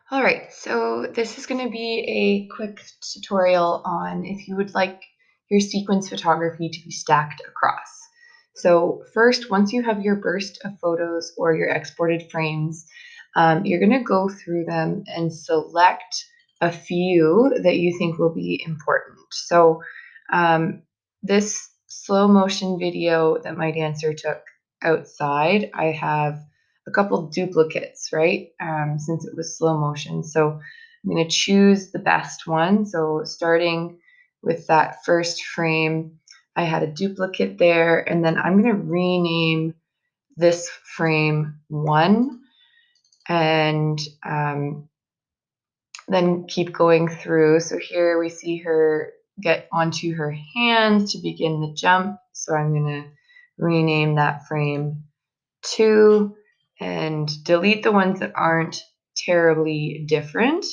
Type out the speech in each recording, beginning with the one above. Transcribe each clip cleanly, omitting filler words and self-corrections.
All right, so this is going to be a quick tutorial on if you would like your sequence photography to be stacked across. So first, once you have your burst of photos or your exported frames, you're going to go through them and select a few that you think will be important. So this slow motion video that my dancer took outside, I have a couple duplicates, right? Since it was slow motion. So I'm going to choose the best one. So starting with that first frame, I had a duplicate there, and then I'm going to rename this frame 1 and then keep going through. So here we see her get onto her hands to begin the jump. So I'm going to rename that frame 2 and delete the ones that aren't terribly different.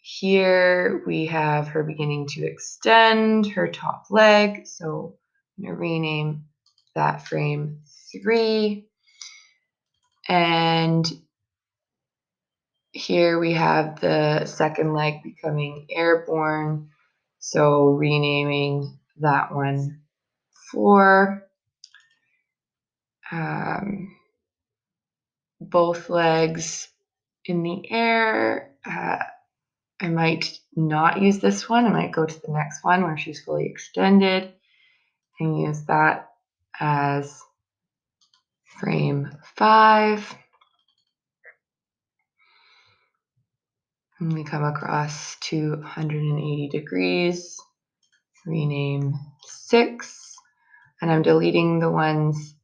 Here we have her beginning to extend her top leg. So I'm going to rename that frame 3. And here we have the second leg becoming airborne. So renaming that one 4. Both legs in the air. I might not use this one. I might go to the next one where she's fully extended and use that as frame 5. And we come across to 180 degrees, rename 6. And I'm deleting the ones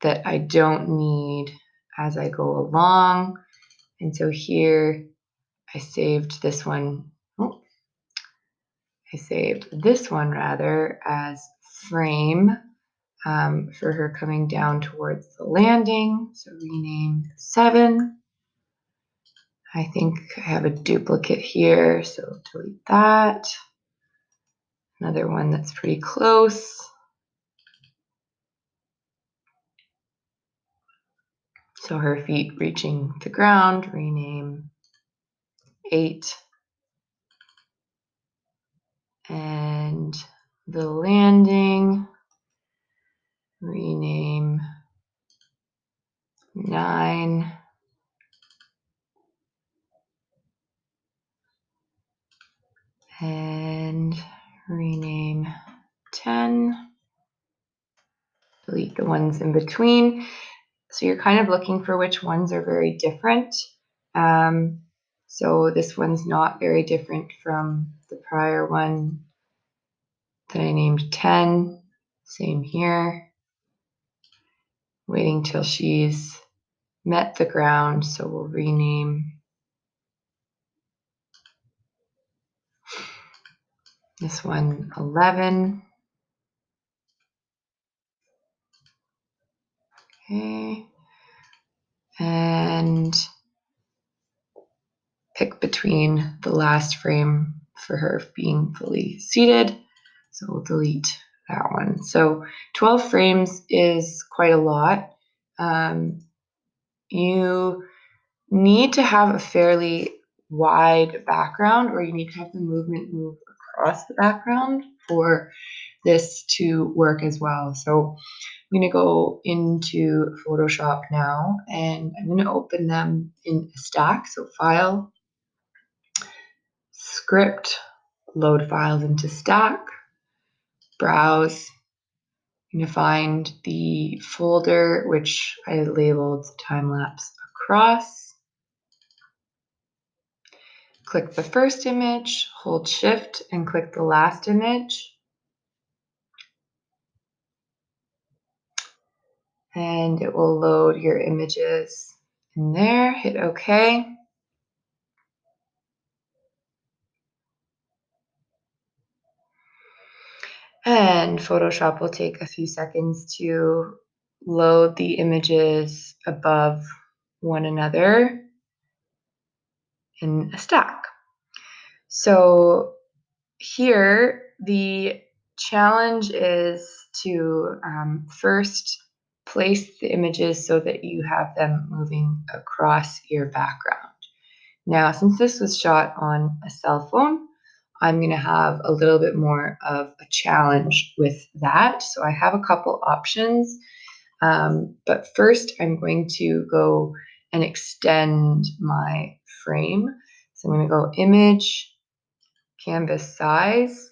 that I don't need as I go along. And so here I saved this one. I saved this one rather as frame for her coming down towards the landing. So rename 7. I think I have a duplicate here, so delete that. Another one that's pretty close. So her feet reaching the ground, rename 8. And the landing, rename 9. And rename 10. Delete the ones in between. So you're kind of looking for which ones are very different. So this one's not very different from the prior one that I named 10. Same here. Waiting till she's met the ground, so we'll rename this one 11. Okay. And pick between the last frame for her being fully seated. So we'll delete that one. So 12 frames is quite a lot. You need to have a fairly wide background, or you need to have the movement move across the background for this to work as well. So I'm going to go into Photoshop now, and I'm going to open them in a stack. So File, Script, load files into stack, browse. I'm going to find the folder which I labeled time-lapse across. Click the first image, hold shift and click the last image. And it will load your images in there. Hit OK. And Photoshop will take a few seconds to load the images above one another in a stack. So here, the challenge is to first place the images so that you have them moving across your background. Now, since this was shot on a cell phone, I'm going to have a little bit more of a challenge with that. So I have a couple options, but first I'm going to go and extend my frame. So I'm going to go Image, Canvas Size.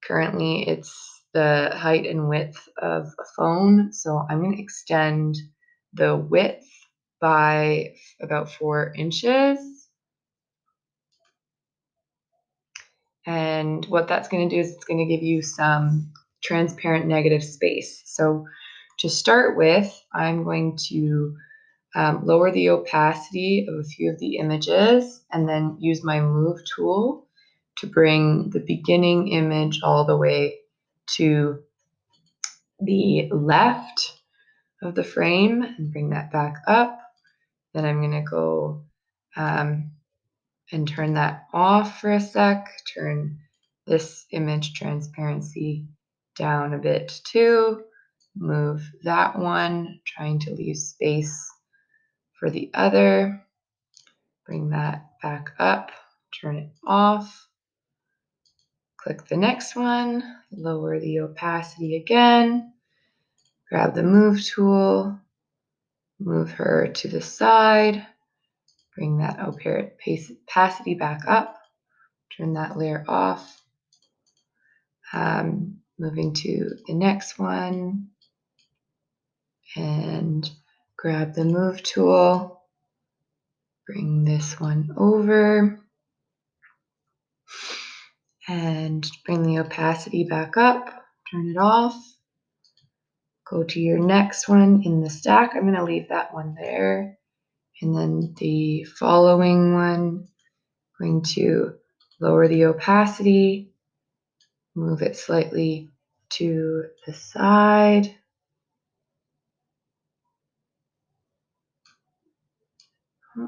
Currently it's the height and width of a phone, so I'm going to extend the width by about 4 inches. And what that's going to do is it's going to give you some transparent negative space. So to start with, I'm going to lower the opacity of a few of the images and then use my move tool to bring the beginning image all the way to the left of the frame and bring that back up. Then I'm going to go and turn that off for a sec, turn this image transparency down a bit too, move that one, trying to leave space for the other, bring that back up, turn it off, click the next one, lower the opacity again, grab the move tool, move her to the side, bring that opacity back up, turn that layer off, moving to the next one and grab the move tool, bring this one over and bring the opacity back up, turn it off, go to your next one in the stack. I'm going to leave that one there. And then the following one, going to lower the opacity, move it slightly to the side.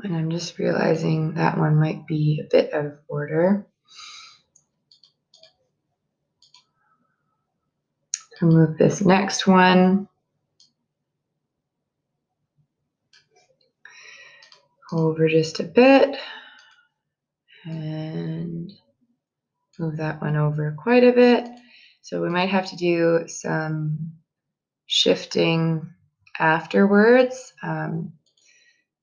And I'm just realizing that one might be a bit out of order. So move this next one over just a bit and move that one over quite a bit. So we might have to do some shifting afterwards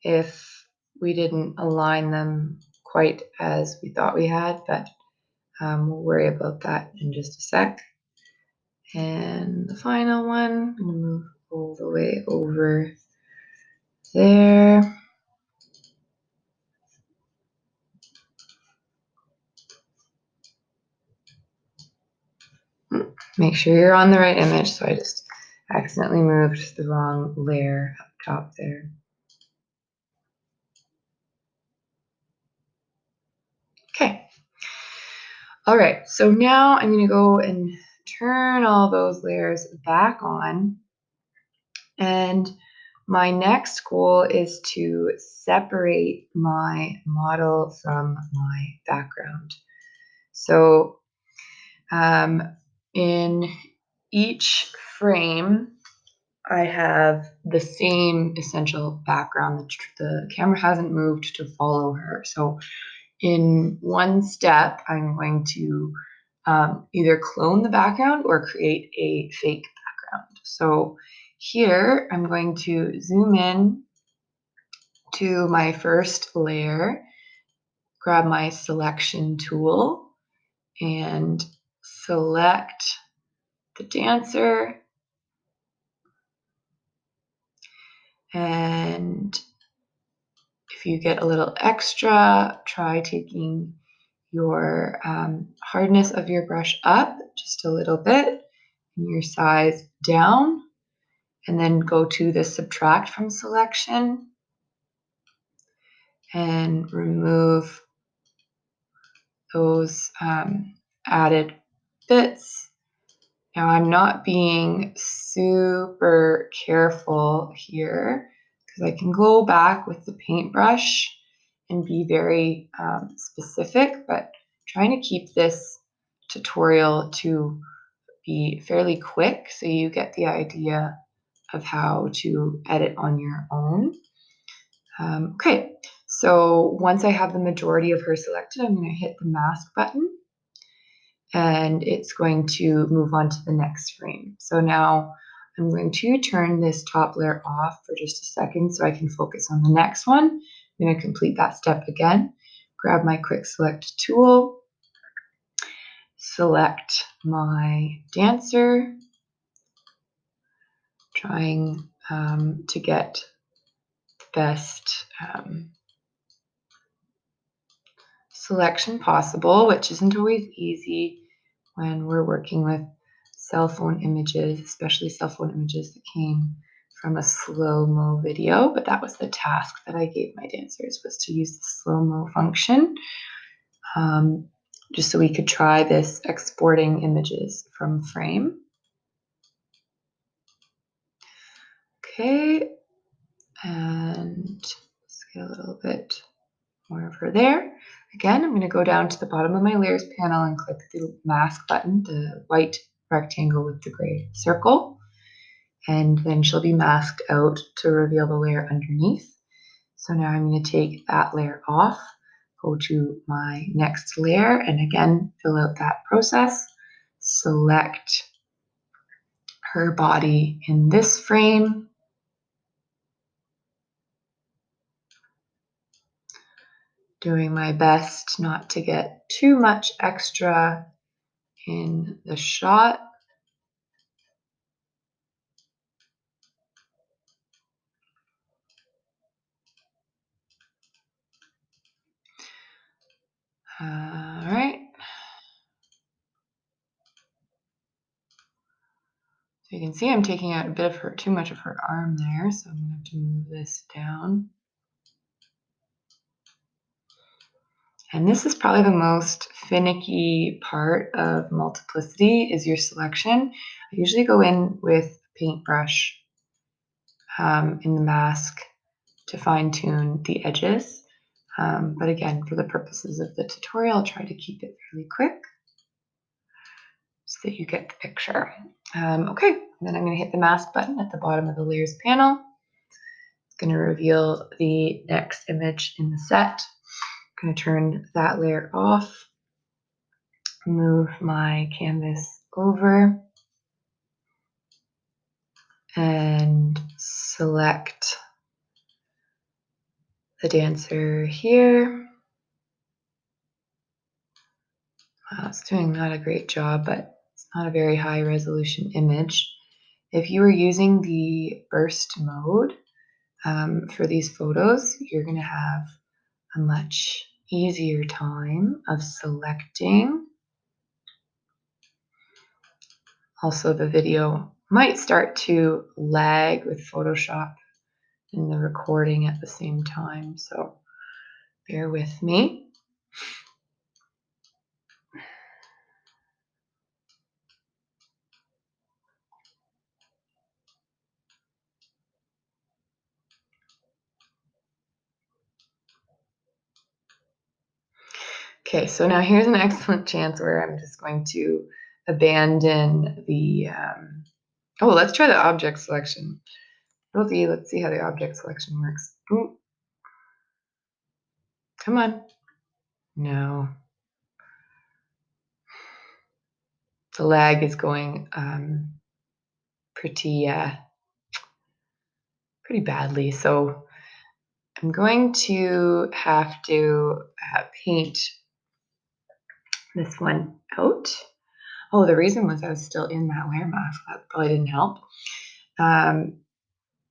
if we didn't align them quite as we thought we had, but we'll worry about that in just a sec. And the final one, I'm going to move all the way over there. Make sure you're on the right image. So I just accidentally moved the wrong layer up top there. Okay. All right. So now I'm going to go and turn all those layers back on. And my next goal is to separate my model from my background. So in each frame, I have the same essential background. The camera hasn't moved to follow her. So in one step, I'm going to either clone the background or create a fake background. So here, I'm going to zoom in to my first layer, grab my selection tool, and select the dancer. And if you get a little extra, try taking your hardness of your brush up just a little bit and your size down, and then go to the subtract from selection and remove those added bits. Now I'm not being super careful here because I can go back with the paintbrush and be very specific, but trying to keep this tutorial to be fairly quick so you get the idea of how to edit on your own. Okay, so once I have the majority of her selected, I'm going to hit the mask button, and it's going to move on to the next frame. So now I'm going to turn this top layer off for just a second so I can focus on the next one. I'm going to complete that step again. Grab my quick select tool, select my dancer, trying to get the best selection possible, which isn't always easy when we're working with cell phone images, especially cell phone images that came from a slow-mo video, but that was the task that I gave my dancers, was to use the slow-mo function, just so we could try this exporting images from frame. Okay, and let's get a little bit more of her there. Again, I'm going to go down to the bottom of my layers panel and click the mask button, the white rectangle with the gray circle, and then she'll be masked out to reveal the layer underneath. So now I'm going to take that layer off, go to my next layer, and again fill out that process. Select her body in this frame, doing my best not to get too much extra in the shot. All right. So you can see I'm taking out a bit of her, too much of her arm there, so I'm going to have to move this down. And this is probably the most finicky part of multiplicity, is your selection. I usually go in with a paintbrush in the mask to fine tune the edges. But again, for the purposes of the tutorial, I'll try to keep it really quick so that you get the picture. Okay, then I'm going to hit the mask button at the bottom of the layers panel. It's going to reveal the next image in the set. I'm going to turn that layer off, move my canvas over, and select the dancer here. It's doing not a great job, but it's not a very high resolution image. If you were using the burst mode for these photos, you're going to have a much easier time of selecting. Also, the video might start to lag with Photoshop and the recording at the same time, so bear with me. Okay, so now here's an excellent chance where I'm just going to abandon the, oh, let's try the object selection. Let's see how the object selection works. Ooh. Come on. No. The lag is going pretty badly, so I'm going to have to paint this one out. Oh, the reason was I was still in that layer mask. That probably didn't help.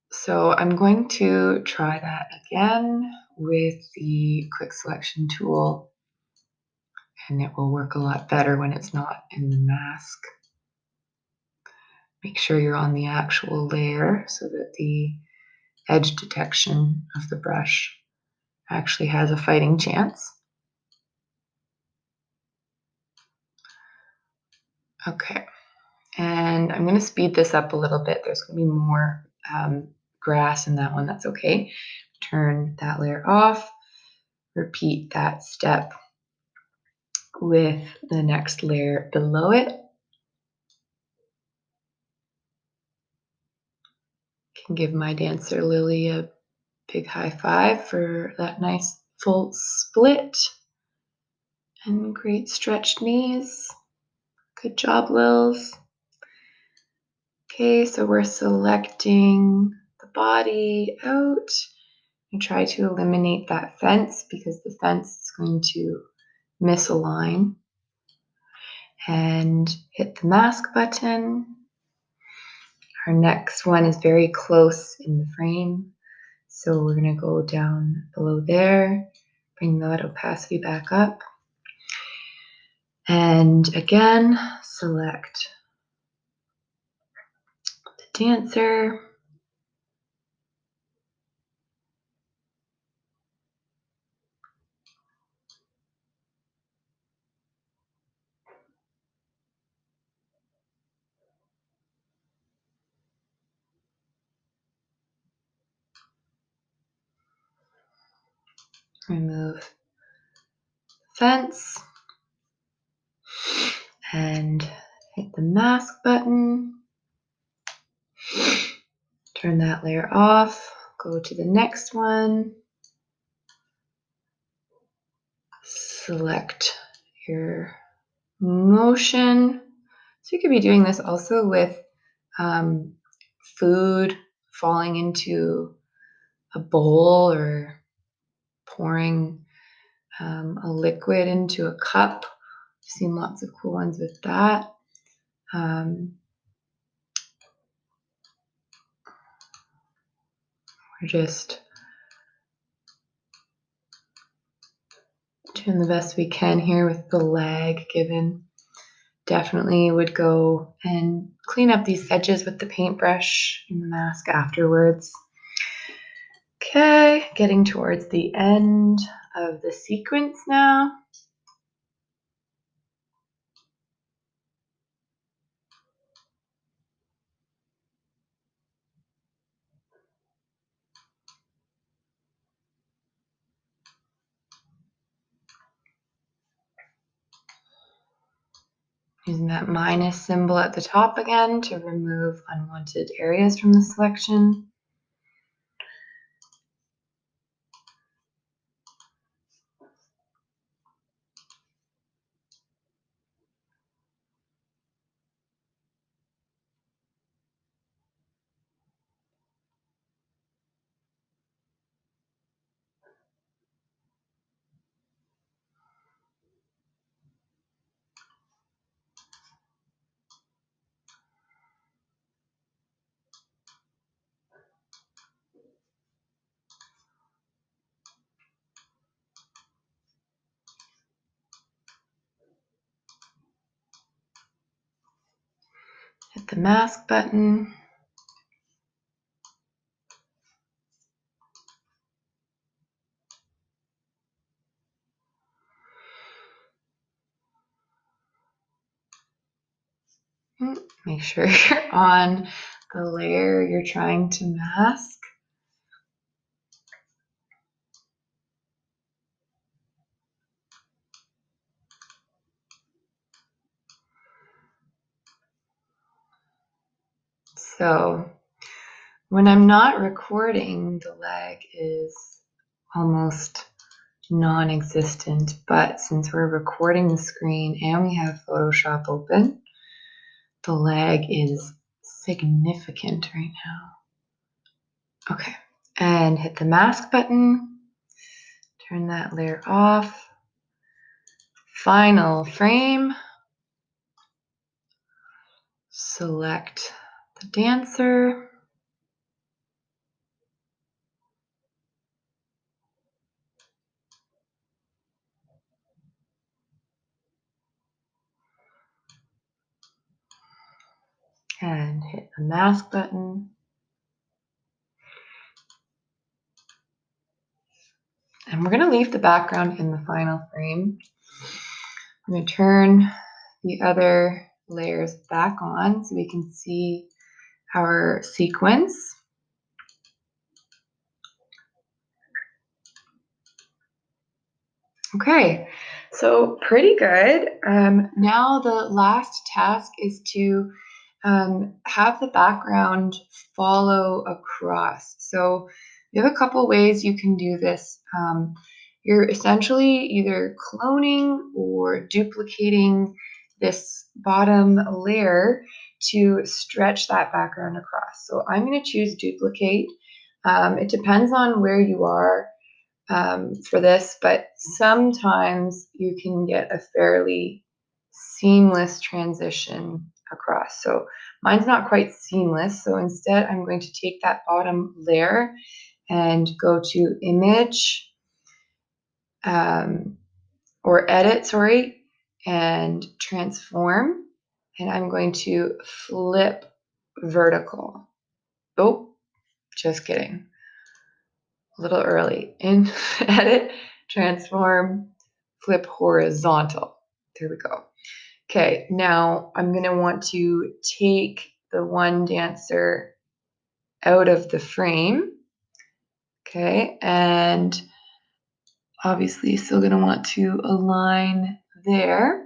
So I'm going to try that again with the quick selection tool, and it will work a lot better when it's not in the mask. Make sure you're on the actual layer so that the edge detection of the brush actually has a fighting chance. Okay, and I'm going to speed this up a little bit. There's going to be more grass in that one. That's okay. Turn that layer off. Repeat that step with the next layer below it. Can give my dancer Lily a big high five for that nice full split and great stretched knees. Good job, Lils. Okay, so we're selecting the body out and try to eliminate that fence because the fence is going to misalign. And hit the mask button. Our next one is very close in the frame, so we're going to go down below there, bring that opacity back up, and again select the dancer. Remove fence and hit the mask button. Turn that layer off. Go to the next one. Select your motion. So you could be doing this also with food falling into a bowl or pouring a liquid into a cup. I've seen lots of cool ones with that. We're just doing the best we can here with the lag given. Definitely would go and clean up these edges with the paintbrush and the mask afterwards. Okay, getting towards the end of the sequence now. Using that minus symbol at the top again to remove unwanted areas from the selection. Hit the mask button. Make sure you're on the layer you're trying to mask. So when I'm not recording, the lag is almost non-existent, but since we're recording the screen and we have Photoshop open, the lag is significant right now. Okay, and hit the mask button, turn that layer off. Final frame, select the dancer. And hit the mask button. And we're going to leave the background in the final frame. I'm going to turn the other layers back on so we can see our sequence. Okay, so pretty good. Now the last task is to have the background follow across. So you have a couple ways you can do this. You're essentially either cloning or duplicating this bottom layer to stretch that background across. So I'm going to choose duplicate. It depends on where you are for this, but sometimes you can get a fairly seamless transition across. So mine's not quite seamless. So instead, I'm going to take that bottom layer and go to image or edit, sorry, and transform. And I'm going to flip vertical. Oh, just kidding. A little early. In edit, transform, flip horizontal. There we go. Okay, now I'm going to want to take the one dancer out of the frame. Okay, and obviously still going to want to align there.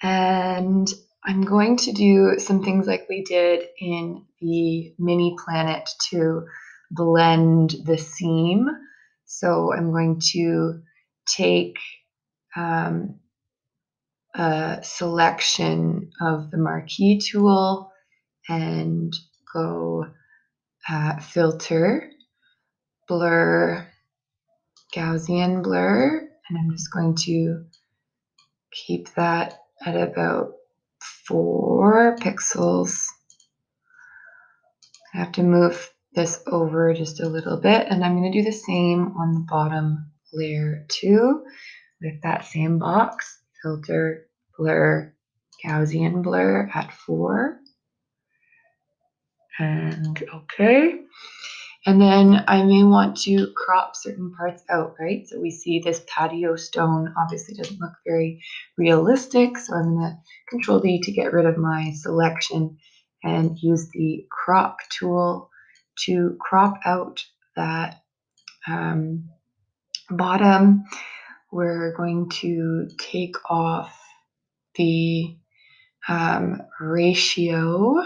And I'm going to do some things like we did in the mini planet to blend the seam. So I'm going to take a selection of the marquee tool and go filter, blur, Gaussian blur, and I'm just going to keep that at about 4 pixels. I have to move this over just a little bit, and I'm going to do the same on the bottom layer too with that same box, filter, blur, Gaussian blur at 4. And okay. And then I may want to crop certain parts out, right? So we see this patio stone obviously doesn't look very realistic. So I'm going to Control D to get rid of my selection and use the crop tool to crop out that bottom. We're going to take off the ratio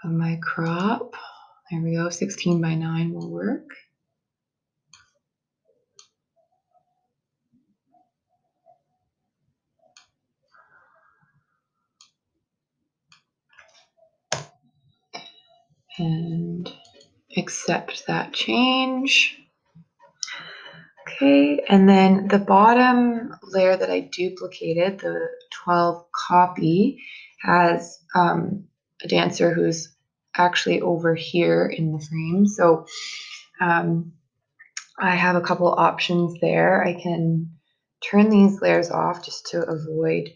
of my crop. There we go, 16:9 will work. And accept that change. Okay, and then the bottom layer that I duplicated, the 12 copy, has a dancer who's actually over here in the frame. So I have a couple options there. I can turn these layers off just to avoid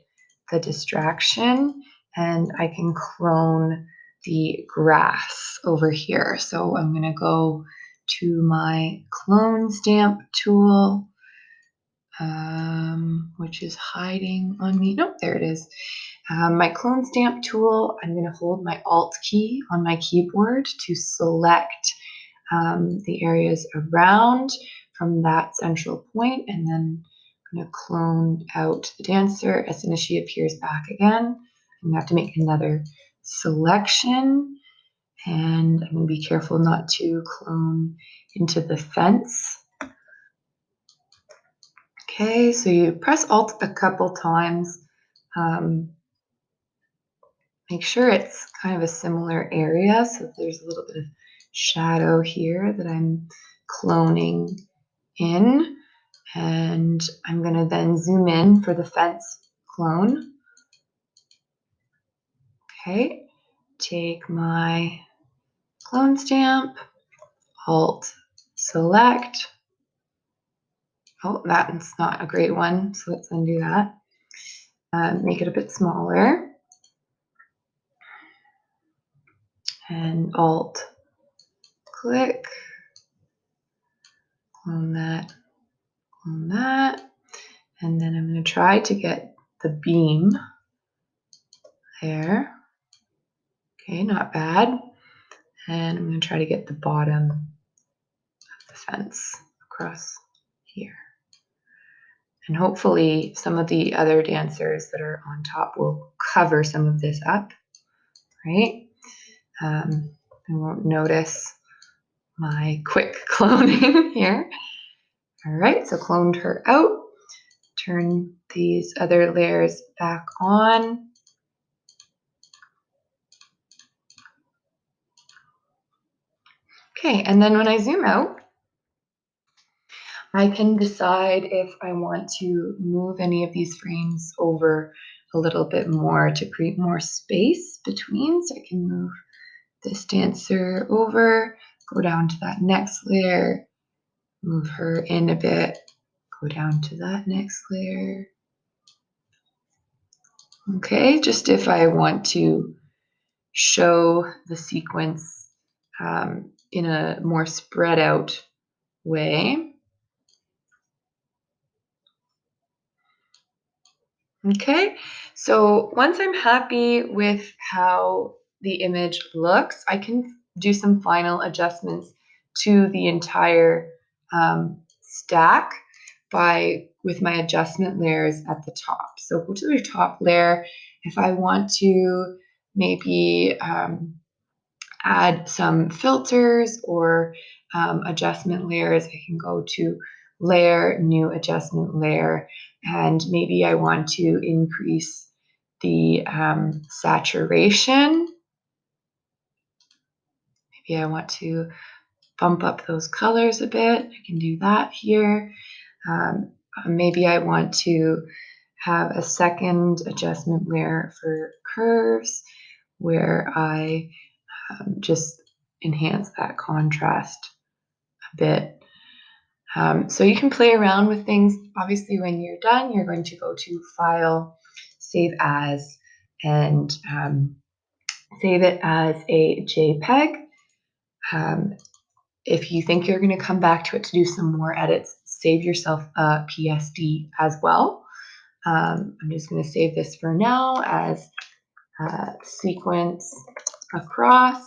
the distraction, and I can clone the grass over here. So I'm going to go to my clone stamp tool, which is hiding on me. Nope, there it is. My clone stamp tool, I'm going to hold my Alt key on my keyboard to select the areas around from that central point, and then I'm going to clone out the dancer. As soon as she appears back again, I'm going to have to make another selection, and I'm going to be careful not to clone into the fence. Okay, so you press Alt a couple times. Make sure it's kind of a similar area, so there's a little bit of shadow here that I'm cloning in, and I'm going to then zoom in for the fence clone. Okay, take my clone stamp, Alt select. Oh, that's not a great one, so let's undo that. Make it a bit smaller, and Alt click, clone that, and then I'm going to try to get the beam there. Okay, not bad. And I'm going to try to get the bottom of the fence across here. And hopefully some of the other dancers that are on top will cover some of this up, right? I won't notice my quick cloning here. All right, so cloned her out. Turn these other layers back on. Okay, and then when I zoom out, I can decide if I want to move any of these frames over a little bit more to create more space between. So I can move this dancer over, go down to that next layer, move her in a bit, go down to that next layer. Okay, just if I want to show the sequence in a more spread out way. Okay, so once I'm happy with how the image looks, I can do some final adjustments to the entire stack with my adjustment layers at the top. So go to the top layer. If I want to maybe add some filters or adjustment layers, I can go to layer, new adjustment layer, and maybe I want to increase the saturation. Maybe I want to bump up those colors a bit. I can do that here. Maybe I want to have a second adjustment layer for curves where I just enhance that contrast a bit. So you can play around with things. Obviously, when you're done, you're going to go to File, Save As, and save it as a JPEG. If you think you're going to come back to it to do some more edits, save yourself a PSD as well. I'm just going to save this for now as sequence across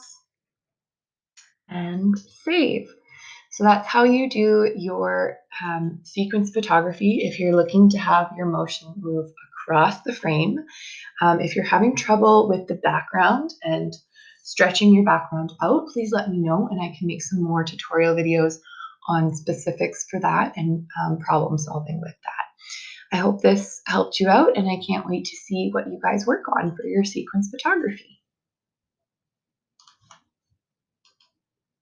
and save. So that's how you do your sequence photography if you're looking to have your motion move across the frame. If you're having trouble with the background and stretching your background out, please let me know and I can make some more tutorial videos on specifics for that and problem solving with that. I hope this helped you out and I can't wait to see what you guys work on for your sequence photography.